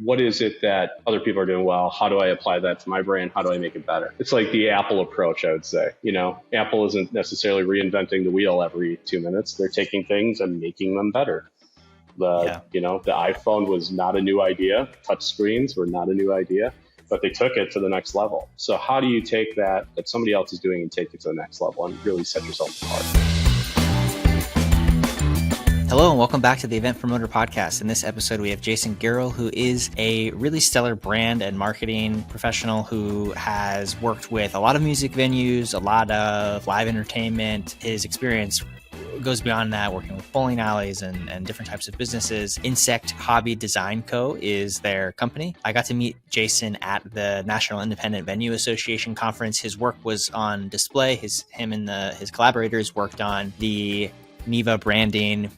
what is it that other people are doing well? How do I apply that to my brand? How do I make it better? It's like the Apple approach, I would say. Apple isn't necessarily reinventing the wheel every 2 minutes. They're taking things and making them better. The iPhone was not a new idea. Touch screens were not a new idea, but they took it to the next level. So how do you take that somebody else is doing and take it to the next level and really set yourself apart? Hello and welcome back to the Event Promoter Podcast. In this episode, we have Jason Gierl, who is a really stellar brand and marketing professional who has worked with a lot of music venues, a lot of live entertainment. His experience goes beyond that, working with bowling alleys and different types of businesses. Insect Hobby Design Co. is their company. I got to meet Jason at the National Independent Venue Association conference. His work was on display. Him and his collaborators worked on the NEVA branding,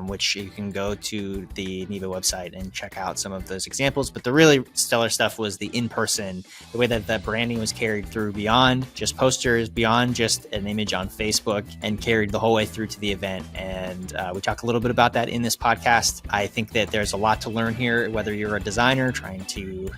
which you can go to the NEVA website and check out some of those examples. But the really stellar stuff was the in-person, the way that the branding was carried through beyond just posters, beyond just an image on Facebook, and carried the whole way through to the event. And we talk a little bit about that in this podcast. I think that there's a lot to learn here, whether you're a designer trying to,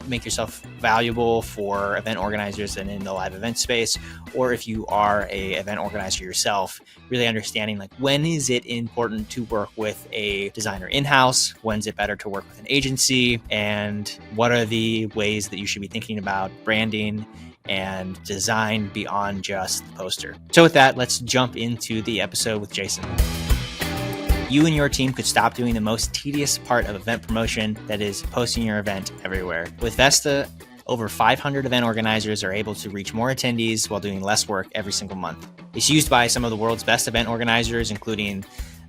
make yourself valuable for event organizers and in the live event space, or if you are a event organizer yourself, really understanding when is it important to work with a designer in-house, when's it better to work with an agency, and what are the ways that you should be thinking about branding and design beyond just the poster. So with that, let's jump into the episode with Jason. You and your team could stop doing the most tedious part of event promotion, that is posting your event everywhere. With Vesta, over 500 event organizers are able to reach more attendees while doing less work every single month. It's used by some of the world's best event organizers, including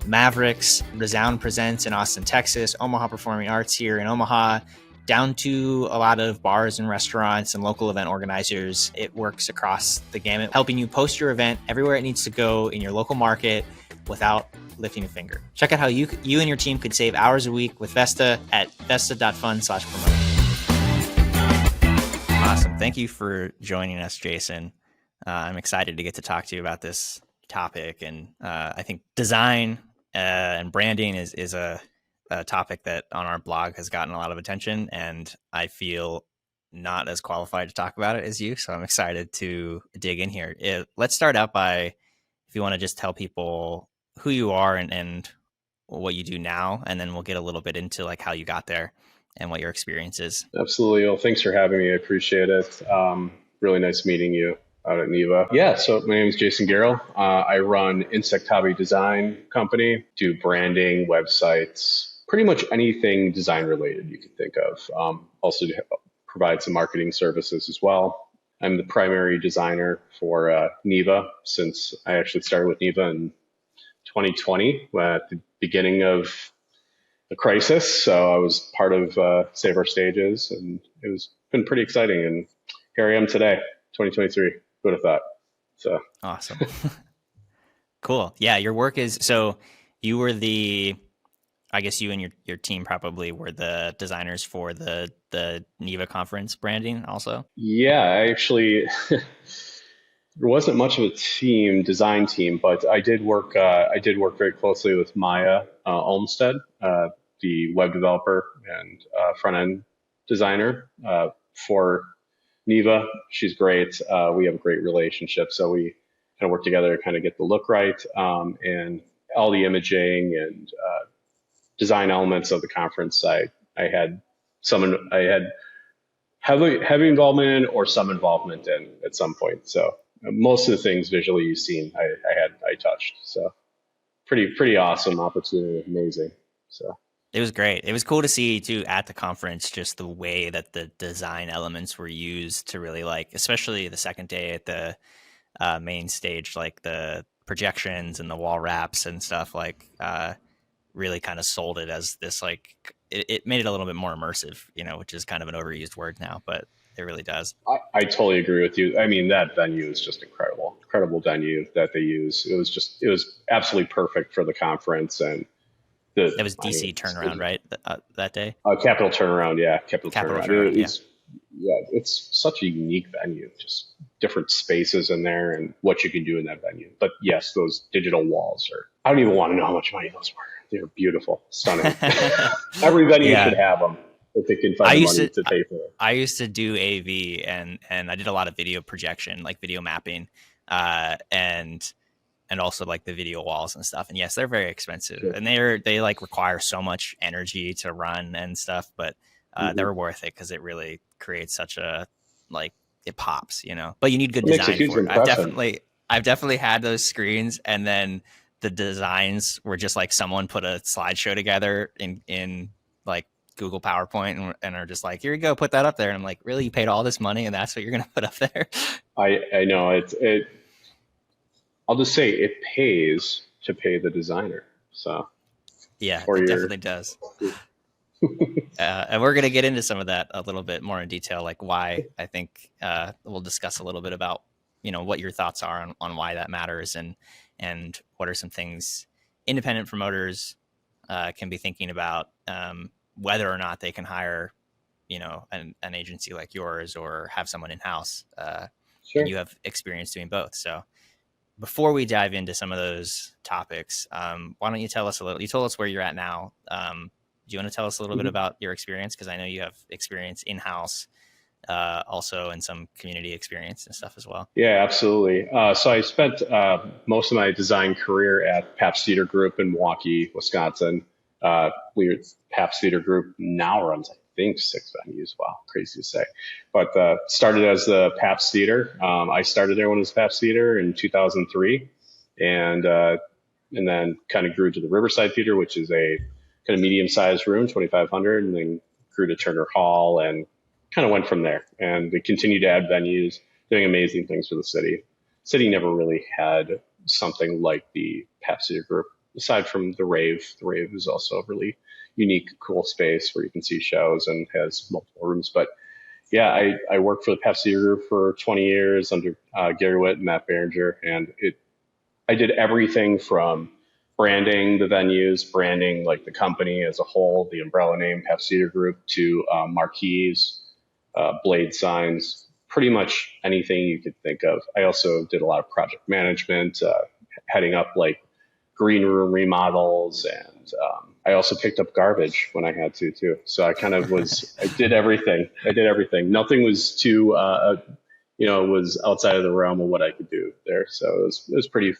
Mavericks, Resound Presents in Austin, Texas, Omaha Performing Arts here in Omaha, down to a lot of bars and restaurants and local event organizers. It works across the gamut, helping you post your event everywhere it needs to go in your local market without lifting a finger. Check out how you and your team could save hours a week with Vesta at vesta.fun/promote. Awesome. Thank you for joining us, Jason. I'm excited to get to talk to you about this topic. And I think design and branding is a topic that on our blog has gotten a lot of attention. And I feel not as qualified to talk about it as you. So I'm excited to dig in here. Let's start out by, if you want to just tell people who you are and what you do now, and then we'll get a little bit into how you got there and what your experience is. Absolutely. Well, thanks for having me. I appreciate it. Really nice meeting you out at NEVA. Yeah, so my name is Jason Gierl. I run Insect Hobby Design Company, do branding, websites, pretty much anything design related you can think of. Also provide some marketing services as well. I'm the primary designer for NEVA since I actually started with NEVA in 2020 at the beginning of the crisis. So I was part of Save Our Stages, and it's been pretty exciting. And here I am today, 2023. Who would have thought? So awesome. Cool. Yeah. Your work is, so you were I guess you and your team probably were the designers for the NEVA conference branding also. Yeah, I actually, there wasn't much of a design team, but I did work very closely with Maya Olmstead, the web developer and front end designer for NEVA. She's great. We have a great relationship, so we kind of work together to kind of get the look right, and all the imaging and design elements of the conference site. I had heavy involvement or some involvement in at some point. So most of the things visually you've seen, I touched. So pretty awesome opportunity, amazing. So it was great. It was cool to see too at the conference, just the way that the design elements were used to really especially the second day at the main stage, the projections and the wall wraps and stuff, really kind of sold it as this, it made it a little bit more immersive, which is kind of an overused word now, but it really does. I totally agree with you. I mean, that venue is just incredible venue that they use. It was absolutely perfect for the conference. And it was DC turnaround, right? That day? Capital turnaround. Yeah. Capital turnaround. It's such a unique venue, just different spaces in there and what you can do in that venue. But yes, those digital walls I don't even want to know how much money those were. they're beautiful, stunning. Every venue should Yeah. have them if they can I find the used money to to pay for it. I used to do AV, and I did a lot of video projection, like video mapping, and also like the video walls and stuff. And yes, they're very expensive, Sure. and they like require so much energy to run and stuff, but Hmm. they're worth it because it really creates such a, like, it pops, But you need good It makes a design huge for it. impression. I've definitely had those screens, and then the designs were just like someone put a slideshow together in like Google PowerPoint, and are just like, here you go, put that up there. And I'm like, really, you paid all this money and that's what you're gonna put up there? I know it. I'll just say it pays to pay the designer. So Yeah, for it your definitely does. And we're going to get into some of that a little bit more in detail, like why. I think we'll discuss a little bit about what your thoughts are on why that matters, and what are some things independent promoters can be thinking about, whether or not they can hire an agency like yours, or have someone in house, and sure. you have experience doing both. So before we dive into some of those topics, why don't you tell us a little? You told us where you're at now. Do you want to tell us a little bit Mhm. about your experience? Because I know you have experience in house, also, and some community experience and stuff as well. Yeah, absolutely. So I spent most of my design career at Pabst Theater Group in Milwaukee, Wisconsin. Pabst Theater Group now runs, I think, 6 venues. Wow, crazy to say. But started as the Pabst Theater. I started there when it was Pabst Theater in 2003, and uh, and then kind of grew to the Riverside Theater, which is a kind of medium-sized room, 2,500, and then grew to Turner Hall, and kind of went from there. And they continued to add venues, doing amazing things for the city. City never really had something like the Pabst Theater Group, aside from the Rave. The Rave is also a really unique, cool space where you can see shows and has multiple rooms. But yeah, I worked for the Pabst Theater Group for 20 years under Gary Witt and Matt Berenger, and I did everything from branding the venues, branding like the company as a whole, the umbrella name Pabst Theater Group, to marquees, blade signs, pretty much anything you could think of. I also did a lot of project management, heading up like green room remodels, and I also picked up garbage when I had to too. So I kind of was, I did everything. I did everything. Nothing was too, was outside of the realm of what I could do there. So it was pretty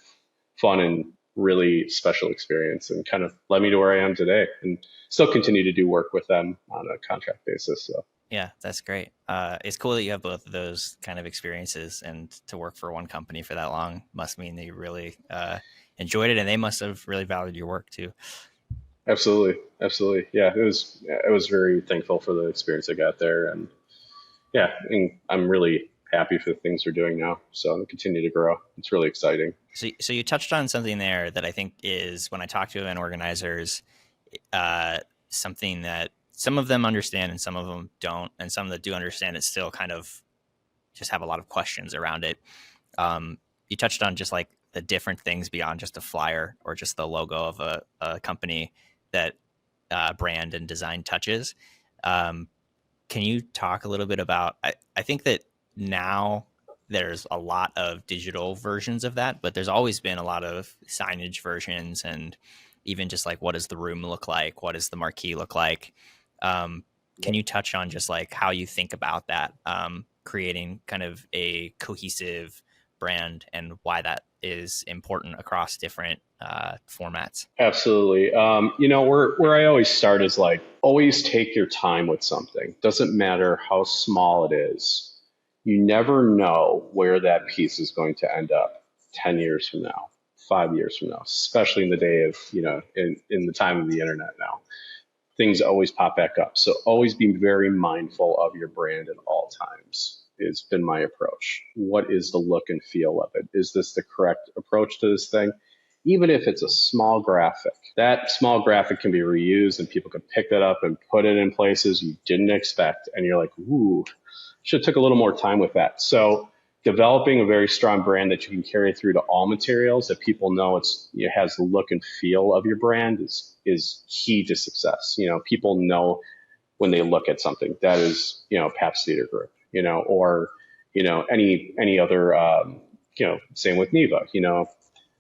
fun and really special experience, and kind of led me to where I am today, and still continue to do work with them on a contract basis. So. Yeah, that's great. It's cool that you have both of those kind of experiences, and to work for one company for that long must mean that you really enjoyed it, and they must have really valued your work too. Absolutely, absolutely. Yeah, it was. I was very thankful for the experience I got there, and yeah, and I'm really happy for the things we're doing now. So I'm continue to grow. It's really exciting. So you touched on something there that I think is, when I talk to event organizers, uh, something that some of them understand and some of them don't, and some that do understand it still kind of just have a lot of questions around it. You touched on just like the different things beyond just a flyer or just the logo of a company that brand and design touches. Um, can you talk a little bit about? I think that now there's a lot of digital versions of that, but there's always been a lot of signage versions, and even just like, what does the room look like? What does the marquee look like? Can you touch on just like how you think about that, creating kind of a cohesive brand, and why that is important across different formats? Absolutely. Where I always start is like always take your time with something. Doesn't matter how small it is. You never know where that piece is going to end up 10 years from now, 5 years from now, especially in the day of, in the time of the internet now. Things always pop back up. So always be very mindful of your brand at all times. It's been my approach. What is the look and feel of it? Is this the correct approach to this thing? Even if it's a small graphic, that small graphic can be reused and people can pick that up and put it in places you didn't expect. And you're like, ooh, should have took a little more time with that. So developing a very strong brand that you can carry through to all materials, that people know it has the look and feel of your brand, is key to success. People know when they look at something that is, Pabst Theater Group, or any other, same with Neva,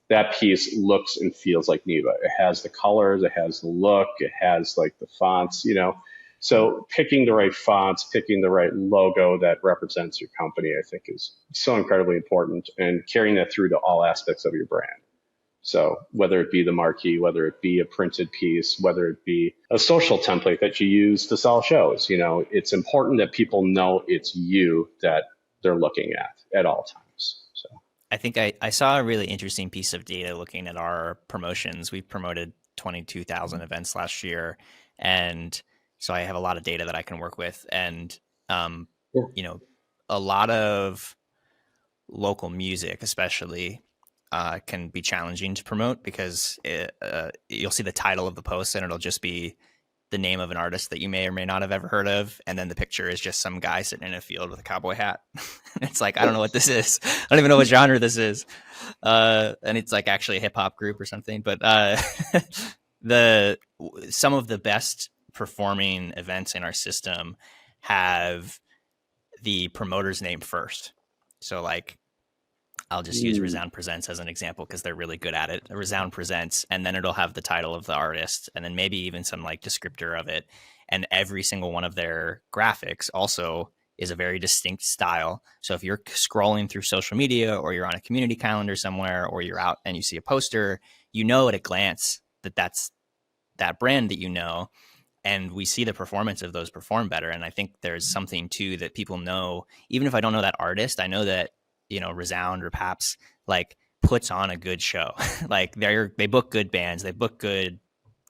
that piece looks and feels like Neva. It has the colors, it has the look, it has like the fonts, So picking the right fonts, picking the right logo that represents your company, I think is so incredibly important, and carrying that through to all aspects of your brand. So whether it be the marquee, whether it be a printed piece, whether it be a social template that you use to sell shows, it's important that people know it's you that they're looking at all times. So. I think I saw a really interesting piece of data looking at our promotions. We promoted 22,000 events last year. And so I have a lot of data that I can work with. And, um, Yeah. A lot of local music, especially, can be challenging to promote because you'll see the title of the post and it'll just be the name of an artist that you may or may not have ever heard of, and then the picture is just some guy sitting in a field with a cowboy hat. It's like, I don't know what this is. I don't even know what genre this is. And it's like actually a hip hop group or something. But the some of the best performing events in our system have the promoter's name first. So like I'll just use Resound Presents as an example because they're really good at it. Resound Presents, and then it'll have the title of the artist, and then maybe even some like descriptor of it. And every single one of their graphics also is a very distinct style. So if you're scrolling through social media or you're on a community calendar somewhere or you're out and you see a poster, you know at a glance that that's that brand that you know, and we see the performance of those perform better. And I think there's something too that people know, even if I don't know that artist, I know that, Resound or Paps like puts on a good show. Like they book good bands, they book good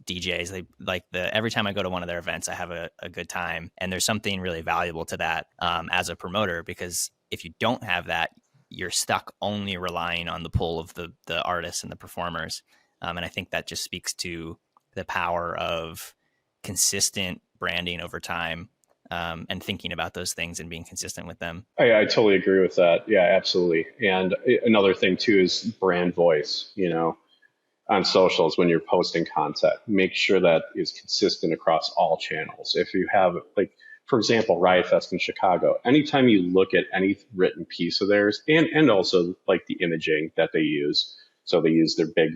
DJs. They like every time I go to one of their events, I have a good time. And there's something really valuable to that as a promoter, because if you don't have that, you're stuck only relying on the pull of the artists and the performers. And I think that just speaks to the power of consistent branding over time, and thinking about those things and being consistent with them. I totally agree with that. Yeah, absolutely. And another thing too is brand voice, on socials when you're posting content. Make sure that is consistent across all channels. If you have, like, for example, Riot Fest in Chicago, anytime you look at any written piece of theirs, and also like the imaging that they use, so they use their big,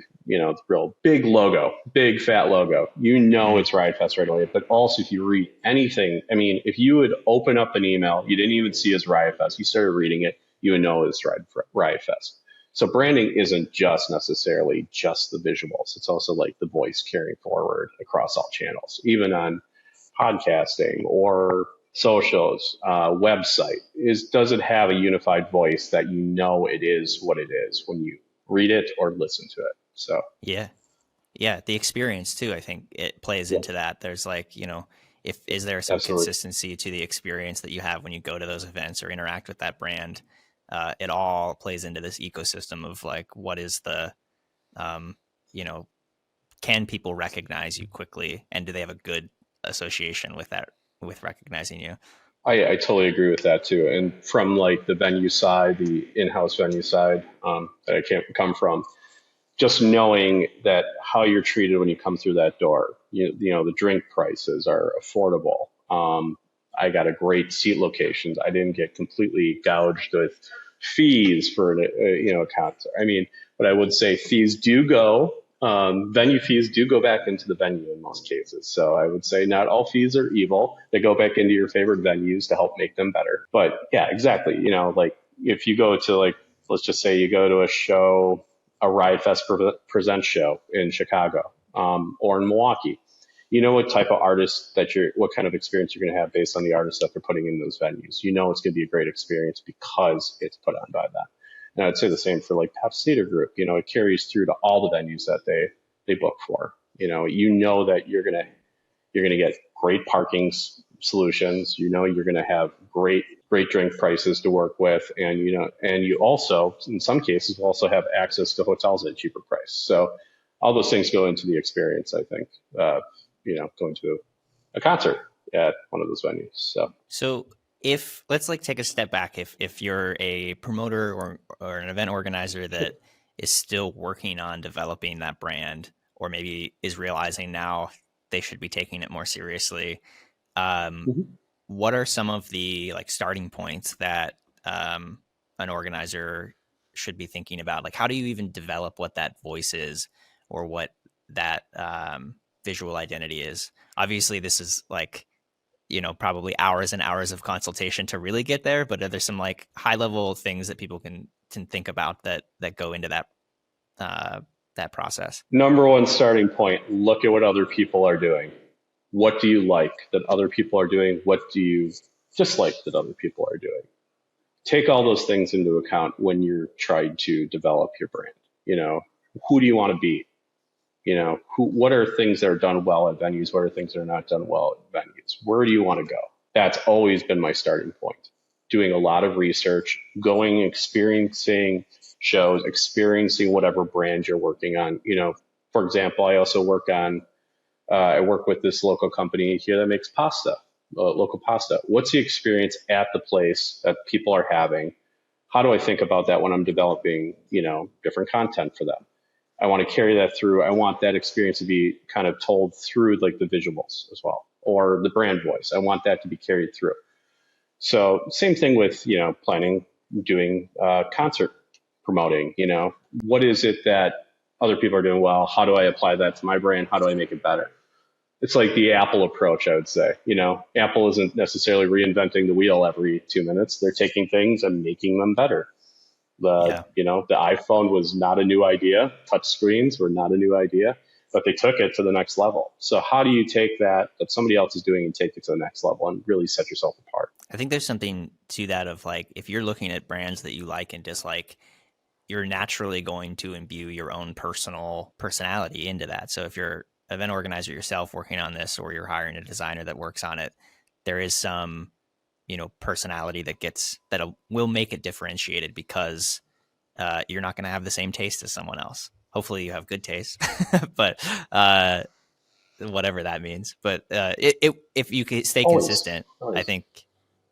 real big logo, big fat logo. It's Riot Fest right away. But also, if you read anything, I mean, if you would open up an email, you didn't even see as Riot Fest, you started reading it, you would know it's Riot Fest. So branding isn't just necessarily just the visuals. It's also like the voice carrying forward across all channels, even on podcasting or socials, website. Does it have a unified voice that it is what it is when you read it or listen to it? So yeah, the experience too. I think it plays into that. There's like, if is there some absolutely. consistency to the experience that you have when you go to those events or interact with that brand? It all plays into this ecosystem of like, what is the, um, can people recognize you quickly, and do they have a good association with that, with recognizing you? I totally agree with that too. And from like the venue side, the in-house venue side, that I can't come from, just knowing that how you're treated when you come through that door, the drink prices are affordable. I got a great seat locations. I didn't get completely gouged with fees for a concert. I mean, but I would say fees do go. Venue fees do go back into the venue in most cases. So I would say not all fees are evil. They go back into your favorite venues to help make them better. But yeah, exactly. Like if you go to like, let's just say you go to a show, a Riot Fest Presents show in Chicago, or in Milwaukee. You know what type of artist what kind of experience you're going to have based on the artists that they're putting in those venues. It's going to be a great experience because it's put on by them. And I'd say the same for like Pepsi Theater Group. It carries through to all the venues that they book for. That you're going to get great parking solutions. You're going to have great drink prices to work with, and you also, in some cases, will also have access to hotels at a cheaper price. So all those things go into the experience, I think. Going to a concert at one of those venues. So if let's like take a step back, if you're a promoter or an event organizer that is still working on developing that brand, or maybe is realizing now they should be taking it more seriously, Mhm. what are some of the like starting points that an organizer should be thinking about? Like, how do you even develop what that voice is or what that visual identity is? Obviously, this is like, probably hours and hours of consultation to really get there. But are there some like high level things that people can think about that go into that process? Number one starting point, look at what other people are doing. What do you like that other people are doing? What do you dislike that other people are doing? Take all those things into account when you're trying to develop your brand. Who do you want to be? What are things that are done well at venues? What are things that are not done well at venues? Where do you want to go? That's always been my starting point. Doing a lot of research, going, experiencing shows, experiencing whatever brand you're working on. For example, I also I work with this local company here that makes pasta, local pasta. What's the experience at the place that people are having? How do I think about that when I'm developing, different content for them? I want to carry that through. I want that experience to be kind of told through like the visuals as well, or the brand voice. I want that to be carried through. So same thing with, planning, doing concert promoting, what is it that other people are doing well? How do I apply that to my brand? How do I make it better? It's like the Apple approach, I would say. Apple isn't necessarily reinventing the wheel every 2 minutes. They're taking things and making them better. The iPhone was not a new idea. Touch screens were not a new idea, but they took it to the next level. So how do you take that somebody else is doing and take it to the next level and really set yourself apart? I think there's something to that of like, if you're looking at brands that you like and dislike, you're naturally going to imbue your own personality into that. So if you're an event organizer yourself working on this, or you're hiring a designer that works on it, there is some personality that will make it differentiated, because you're not going to have the same taste as someone else. Hopefully you have good taste, but whatever that means. But if you can stay consistent, always. I think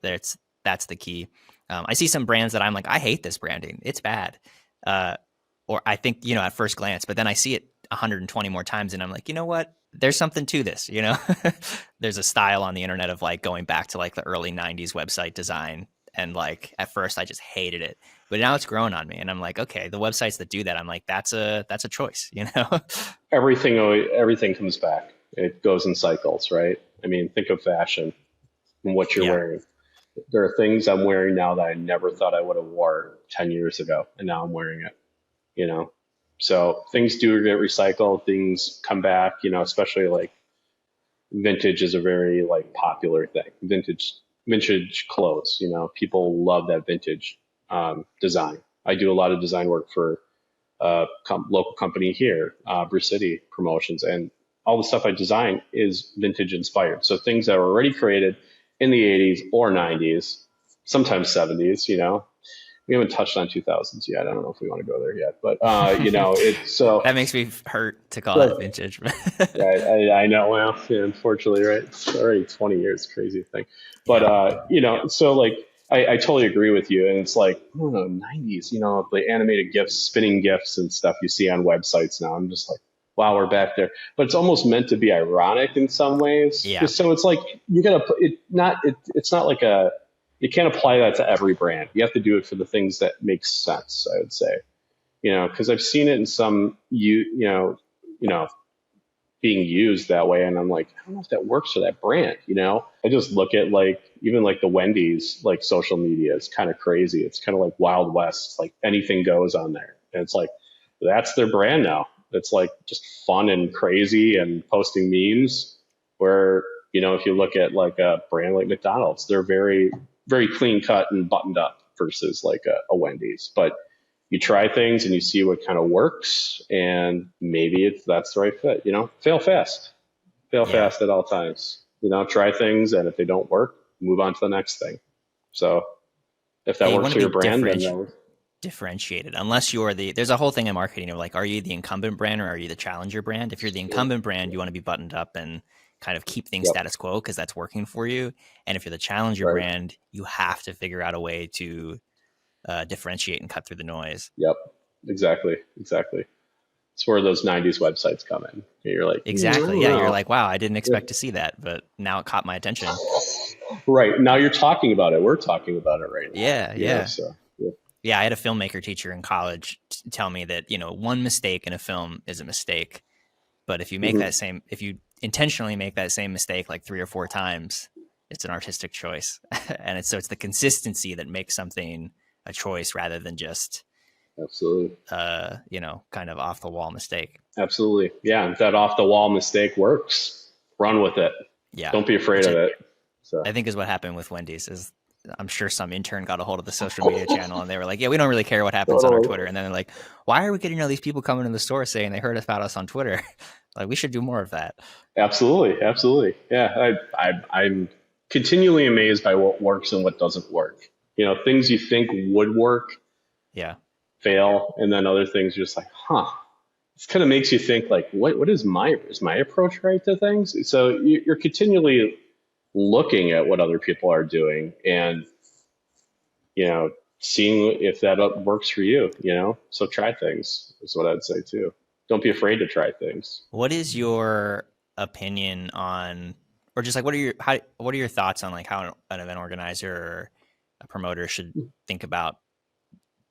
that's the key. I see some brands that I'm like, I hate this branding. It's bad. Or I think, at first glance, but then I see it 120 more times and I'm like, you know what? There's something to this, There's a style on the internet of like going back to like the early 90s website design. And like, at first I just hated it, but now it's grown on me and I'm like, okay, the websites that do that, I'm like, that's a choice, Everything comes back. It goes in cycles, right? I mean, think of fashion and what you're wearing. There are things I'm wearing now that I never thought I would have wore 10 years ago. And now I'm wearing it, So things do get recycled, things come back, especially like vintage is a very like popular thing. Vintage clothes, people love that vintage design. I do a lot of design work for a local company here, Bruce City Promotions, and all the stuff I design is vintage inspired. So things that were already created in the 80s or 90s, sometimes 70s, We haven't touched on 2000s yet. I don't know if we want to go there yet, but it's so that makes me hurt to call it vintage. Right, I know. Well, unfortunately, right? It's already 20 years, crazy thing. But so like I totally agree with you. And it's like 90s, the animated GIFs, spinning GIFs and stuff you see on websites now. I'm just like, wow, we're back there. But it's almost meant to be ironic in some ways. Yeah. So it's like you gotta put it. It's not like you can't apply that to every brand. You have to do it for the things that make sense, I would say, because I've seen it in some, being used that way. And I'm like, I don't know if that works for that brand. I just look at like, even like the Wendy's, like social media is kind of crazy. It's kind of like Wild West, like anything goes on there. And it's like, that's their brand now. It's like just fun and crazy and posting memes where, if you look at like a brand like McDonald's, they're very, very clean cut and buttoned up versus like a Wendy's. But you try things and you see what kind of works, and maybe that's the right fit. Fail fast at all times. Try things, and if they don't work, move on to the next thing. So if that works for your brand, then differentiated. Unless you're there's a whole thing in marketing of like, are you the incumbent brand or are you the challenger brand? If you're the incumbent brand, you want to be buttoned up and kind of keep things status quo because that's working for you. And if you're the challenger brand, you have to figure out a way to differentiate and cut through the noise. Yep, exactly. It's where those 90s websites come in. You're like, exactly. Yeah, you're like, wow, I didn't expect to see that, but now it caught my attention. Right. Now you're talking about it. We're talking about it right now. Yeah. So, Yeah, I had a filmmaker teacher in college tell me that, one mistake in a film is a mistake. But if if you intentionally make that same mistake like 3 or 4 times, it's an artistic choice. And it's the consistency that makes something a choice rather than just, Absolutely. kind of off the wall mistake. Absolutely. Yeah. If that off the wall mistake works, run with it. Yeah. Don't be afraid Which of it. So I think is what happened with Wendy's. Is I'm sure some intern got a hold of the social media channel and they were like, yeah, we don't really care what happens on our totally. Twitter. And then they're like, why are we getting all these people coming to the store saying they heard about us on Twitter? Like, we should do more of that. Absolutely. Absolutely. Yeah. I'm continually amazed by what works and what doesn't work. Things you think would work Yeah. fail. And then other things you're just like, this kind of makes you think like, what is my approach right to things? So you're continually looking at what other people are doing and, seeing if that works for you, so try things is what I'd say too. Don't be afraid to try things. What is your opinion on, or just like, what are your thoughts on like how an event organizer or a promoter should think about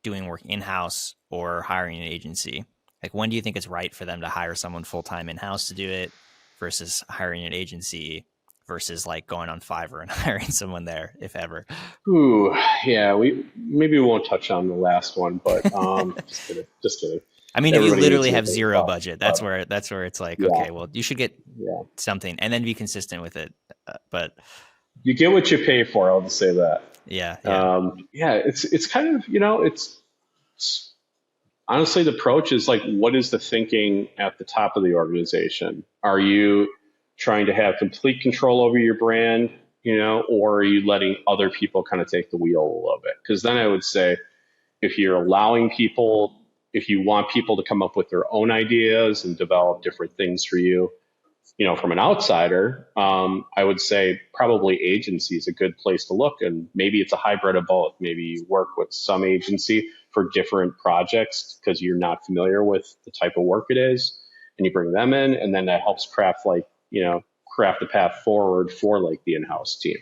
doing work in-house or hiring an agency? Like, when do you think it's right for them to hire someone full-time in-house to do it versus hiring an agency versus like going on Fiverr and hiring someone there, if ever? Ooh, yeah, we won't touch on the last one, but just kidding, just kidding. I mean, if you Everybody needs literally to have make a zero buck, budget, that's but where it's like, yeah, okay, well, you should get yeah, something and then be consistent with it. But you get what you pay for. I'll just say that. yeah, yeah. Yeah, it's kind of it's honestly the approach is like, what is the thinking at the top of the organization? Are you trying to have complete control over your brand, or are you letting other people kind of take the wheel a little bit? Because then I would say, if you're allowing people, if you want people to come up with their own ideas and develop different things for you, from an outsider, I would say probably agency is a good place to look. And maybe it's a hybrid of both. Maybe you work with some agency for different projects because you're not familiar with the type of work it is, and you bring them in, and then that helps craft the path forward for like the in-house team.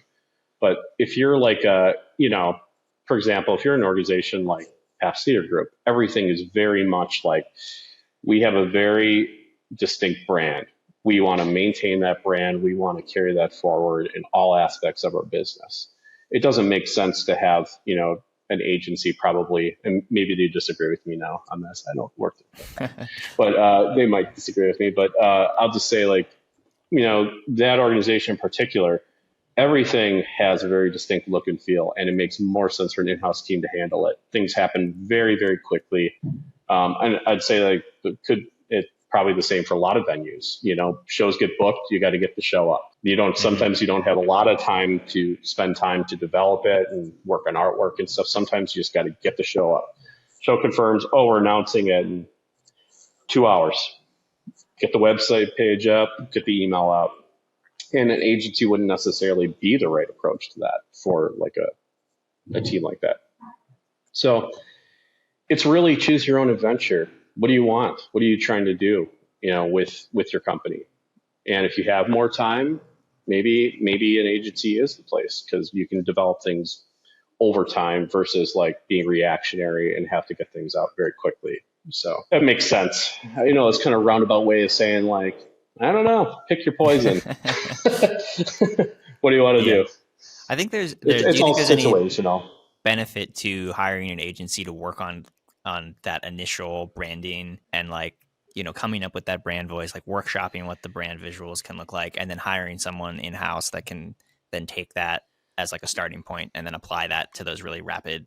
But if you're like for example, if you're an organization like Past Theater Group, everything is very much like, we have a very distinct brand. We want to maintain that brand. We want to carry that forward in all aspects of our business. It doesn't make sense to have, an agency probably, and maybe they disagree with me now on this. I don't work with them, but they might disagree with me. But I'll just say, like, that organization in particular, everything has a very distinct look and feel, and it makes more sense for an in-house team to handle it. Things happen very, very quickly. And I'd say like it probably the same for a lot of venues. Shows get booked, you got to get the show up. Sometimes you don't have a lot of time to spend time to develop it and work on artwork and stuff. Sometimes you just got to get the show up. Show confirms, oh, we're announcing it in 2 hours. Get the website page up, get the email out. And an agency wouldn't necessarily be the right approach to that for like a team like that. So it's really choose your own adventure. What do you want? What are you trying to do, with your company? And if you have more time, maybe an agency is the place, because you can develop things over time versus like being reactionary and have to get things out very quickly. So that makes sense. It's kind of a roundabout way of saying, like, I don't know, pick your poison. What do you want to do? I think there's It's do you all think there's any situational. benefit to hiring an agency to work on that initial branding and like, coming up with that brand voice, like workshopping what the brand visuals can look like, and then hiring someone in-house that can then take that as like a starting point and then apply that to those really rapid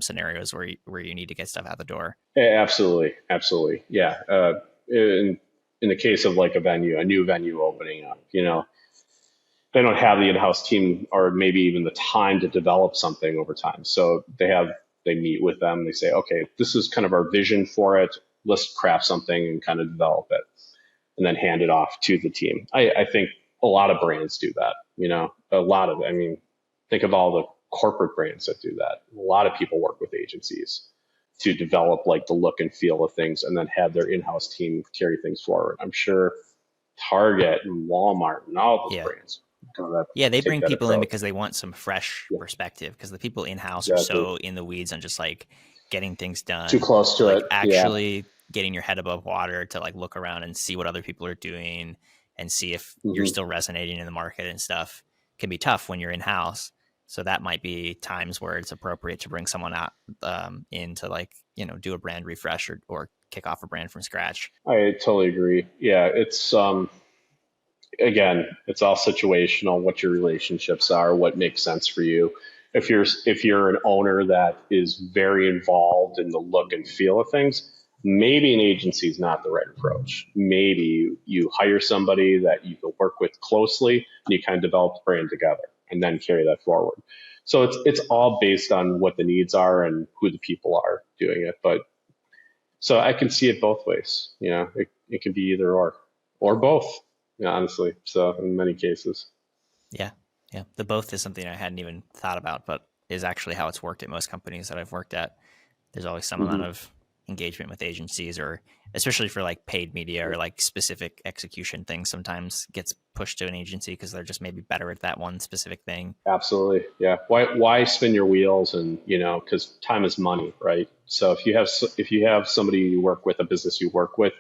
scenarios where you need to get stuff out the door? Yeah, absolutely. Yeah. In the case of like a new venue opening up, they don't have the in-house team or maybe even the time to develop something over time. So they meet with them. They say, okay, this is kind of our vision for it. Let's craft something and kind of develop it, and then hand it off to the team. I think a lot of brands do that. Think of all the corporate brands that do that. A lot of people work with agencies to develop like the look and feel of things, and then have their in-house team carry things forward. I'm sure Target and Walmart and all those brands Yeah, they take bring that people in approach. because they want some fresh Yeah, perspective, because the people in-house are exactly. so in the weeds on just like getting things Too done, close but to like it. Yeah. actually getting your head above water to like look around and see what other people are doing and see if you're Hmm. still resonating in the market and stuff can be tough when you're in-house. So that might be times where it's appropriate to bring someone out in to like, do a brand refresh or kick off a brand from scratch. I totally agree. Yeah, it's again, it's all situational, what your relationships are, what makes sense for you. If you're an owner that is very involved in the look and feel of things, maybe an agency is not the right approach. Maybe you hire somebody that you can work with closely and you kind of develop the brand together and then carry that forward. So it's all based on what the needs are and who the people are doing it. But so I can see it both ways. It can be either or both. Yeah, honestly. So in many cases, Yeah. Yeah. The both is something I hadn't even thought about, but is actually how it's worked at most companies that I've worked at. There's always some amount hmm of engagement with agencies, or especially for like paid media or like specific execution things, sometimes gets pushed to an agency because they're just maybe better at that one specific thing. absolutely, yeah. Why spin your wheels? And because time is money, right? So if you have somebody you work with, a business you work with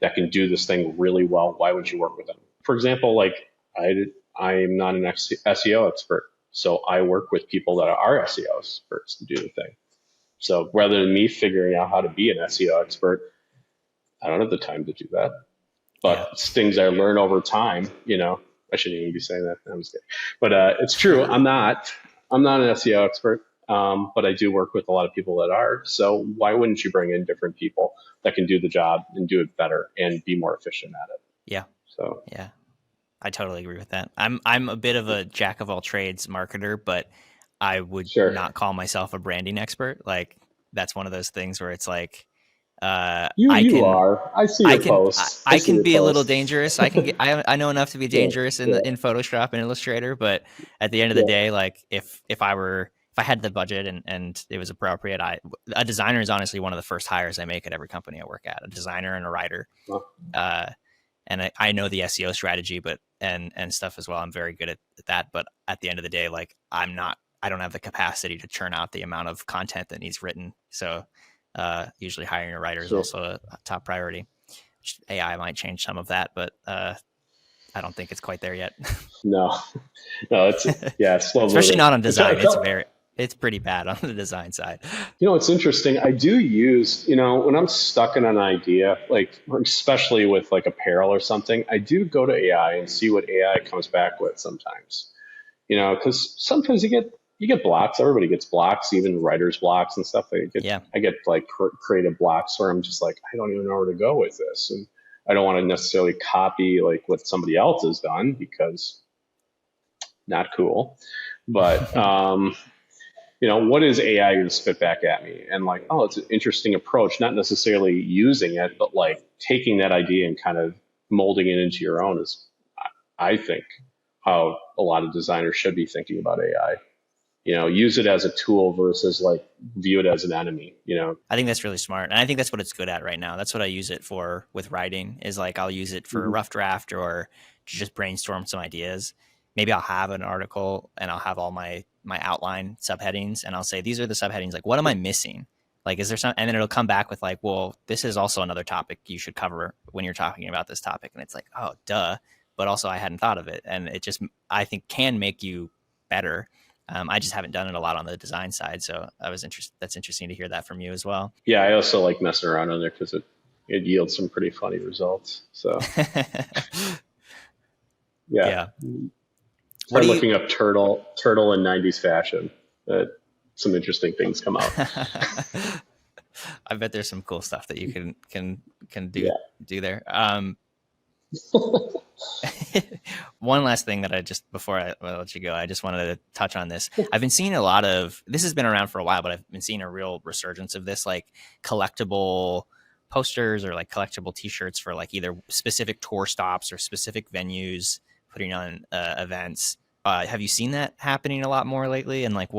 that can do this thing really well, why would you work with them? For example, like I'm not an SEO expert, so I work with people that are SEO experts to do the thing. So rather than me figuring out how to be an SEO expert, I don't have the time to do that. But Yeah. it's things I learn over time. I shouldn't even be saying that. I'm just kidding. But it's true. I'm not an SEO expert, but I do work with a lot of people that are. So why wouldn't you bring in different people that can do the job and do it better and be more efficient at it? Yeah. So Yeah. I totally agree with that. I'm a bit of a jack of all trades marketer, but I would sure, not call myself a branding expert. Like that's one of those things where it's like you I you can are. I see I your can posts. I I see can your be a little posts. dangerous. I can get I know enough to be Yeah, dangerous yeah, in Photoshop and Illustrator, but at the end of the yeah. day, like if I had the budget and it was appropriate, a designer is honestly one of the first hires I make at every company I work at. A designer and a writer. Well, Uh, and I know the SEO strategy, but and stuff as well. I'm very good at that. But at the end of the day, like I don't have the capacity to churn out the amount of content that needs written. So usually hiring a writer is sure. also a top priority. AI might change some of that, but I don't think it's quite there yet. No, no. It's yeah. It's slow Especially moving. not on It's design. It's pretty bad on the design side. It's interesting. I do use, when I'm stuck in an idea, like especially with like apparel or something, I do go to AI and see what AI comes back with sometimes. Because sometimes you get blocks. Everybody gets blocks, even writers' blocks and stuff. Yeah, I get like creative blocks where I'm just like, I don't even know where to go with this, and I don't want to necessarily copy like what somebody else has done because not cool. But what is AI going to spit back at me? And like, oh, it's an interesting approach, not necessarily using it, but like taking that idea and kind of molding it into your own is, I think, how a lot of designers should be thinking about AI. Use it as a tool versus like view it as an enemy. I think that's really smart, and I think that's what it's good at right now. That's what I use it for with writing. Is like I'll use it for a Hmm. rough draft or to just brainstorm some ideas. Maybe I'll have an article and I'll have all my outline subheadings, and I'll say these are the subheadings. Like, what am I missing? Like, is there some? And then it'll come back with like, well, this is also another topic you should cover when you're talking about this topic. And it's like, oh, duh. But also, I hadn't thought of it, and it just I think can make you better. I just haven't done it a lot on the design side, so I was interested. That's interesting to hear that from you as well. Yeah, I also like messing around on there because it yields some pretty funny results. So yeah, Yeah. What start do you? looking up turtle in '90s fashion. Some interesting things come out. I bet there's some cool stuff that you can do Yeah. do there. One last thing that I just before I let you go, I just wanted to touch on this. I've been seeing a lot of this has been around for a while, but I've been seeing a real resurgence of this, like collectible posters or like collectible T-shirts for like either specific tour stops or specific venues putting on events. Have you seen that happening a lot more lately? And like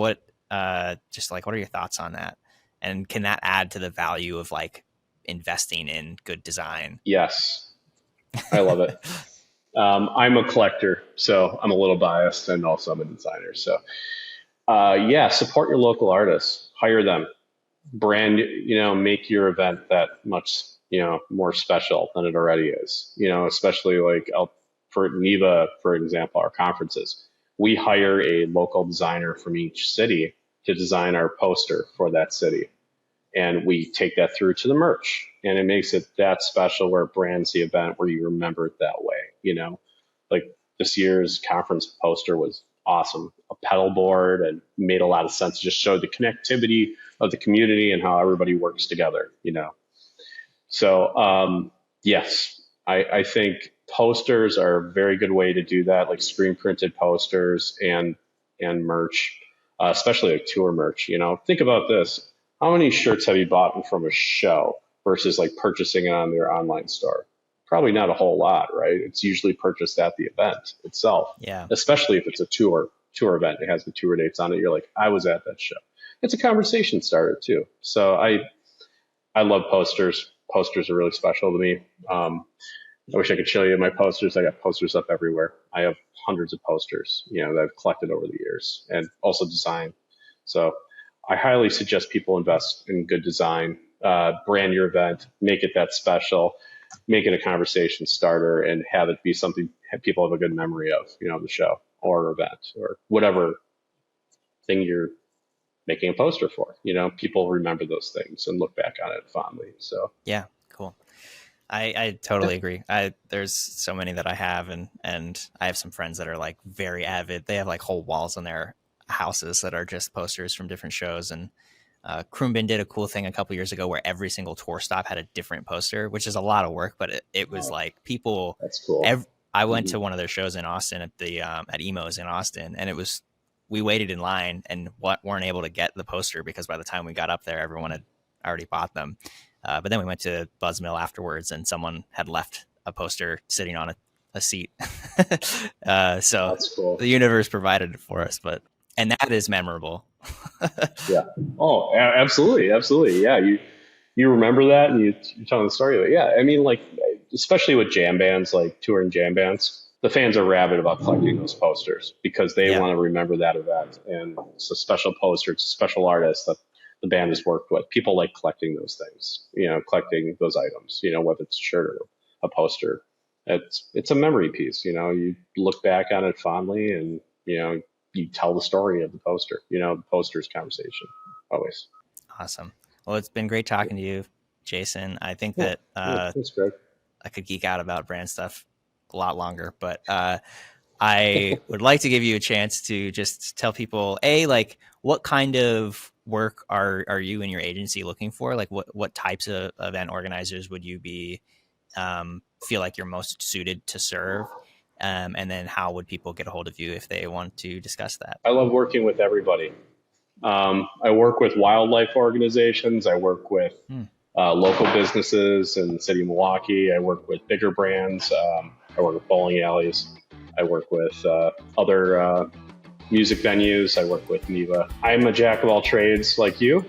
just like what are your thoughts on that? And can that add to the value of like investing in good design? Yes, I love it. I'm a collector, so I'm a little biased, and also I'm a designer. So, yeah, support your local artists, hire them, brand, make your event that much, more special than it already is, especially like for NEVA, for example, our conferences, we hire a local designer from each city to design our poster for that city. And we take that through to the merch, and it makes it that special where it brands the event where you remember it that way, like this year's conference poster was awesome, a pedal board, and made a lot of sense. It just showed the connectivity of the community and how everybody works together. So, yes, I think posters are a very good way to do that, like screen printed posters and merch, especially like tour merch. Think about this. How many shirts have you bought from a show versus like purchasing it on their online store? Probably not a whole lot, right? It's usually purchased at the event itself, Yeah. especially if it's a tour event. It has the tour dates on it. You're like, I was at that show. It's a conversation starter too. So I love posters. Posters are really special to me. I wish I could show you my posters. I got posters up everywhere. I have hundreds of posters, that I've collected over the years, and also design. So I highly suggest people invest in good design, brand your event, make it that special, make it a conversation starter, and have it be something people have a good memory of, the show or event or whatever thing you're making a poster for. People remember those things and look back on it fondly. So yeah, cool. I totally agree. There's so many that I have, and I have some friends that are like very avid. They have like whole walls in their houses that are just posters from different shows. And Kroombin did a cool thing a couple years ago where every single tour stop had a different poster, which is a lot of work, but it was like people. That's cool. I went to one of their shows in Austin at the at Emo's in Austin, and we waited in line and weren't able to get the poster because by the time we got up there, everyone had already bought them. But then we went to Buzzmill afterwards, and someone had left a poster sitting on a seat. So that's cool. The universe provided it for us, and that is memorable. Yeah. Oh, absolutely. Absolutely. Yeah. You remember that, and you're telling the story of it. Yeah. I mean, like, especially with jam bands, like touring jam bands, the fans are rabid about collecting those posters because they want to remember that event. And it's a special poster. It's a special artist that the band has worked with. People like collecting those things, collecting those items, whether it's a shirt or a poster. It's a memory piece. You look back on it fondly, and, you tell the story of the poster, the poster's conversation always. Awesome. Well, it's been great talking to you, Jason. I think that thanks, Greg. I could geek out about brand stuff a lot longer, but I would like to give you a chance to just tell people, like what kind of work are you and your agency looking for? Like what types of event organizers would you be feel like you're most suited to serve? And then how would people get a hold of you if they want to discuss that? I love working with everybody. I work with wildlife organizations. I work with local businesses in the city of Milwaukee. I work with bigger brands. I work with bowling alleys. I work with other music venues. I work with NEVA. I'm a jack of all trades like you.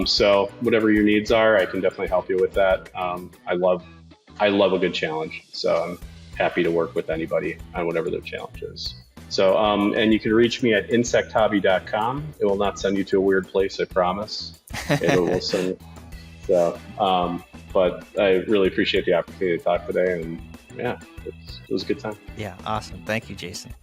So whatever your needs are, I can definitely help you with that. I love a good challenge. So I'm happy to work with anybody on whatever their challenge is. So, and you can reach me at insecthobby.com. It will not send you to a weird place, I promise. It will send. So, but I really appreciate the opportunity to talk today, and yeah, it was a good time. Yeah, awesome. Thank you, Jason.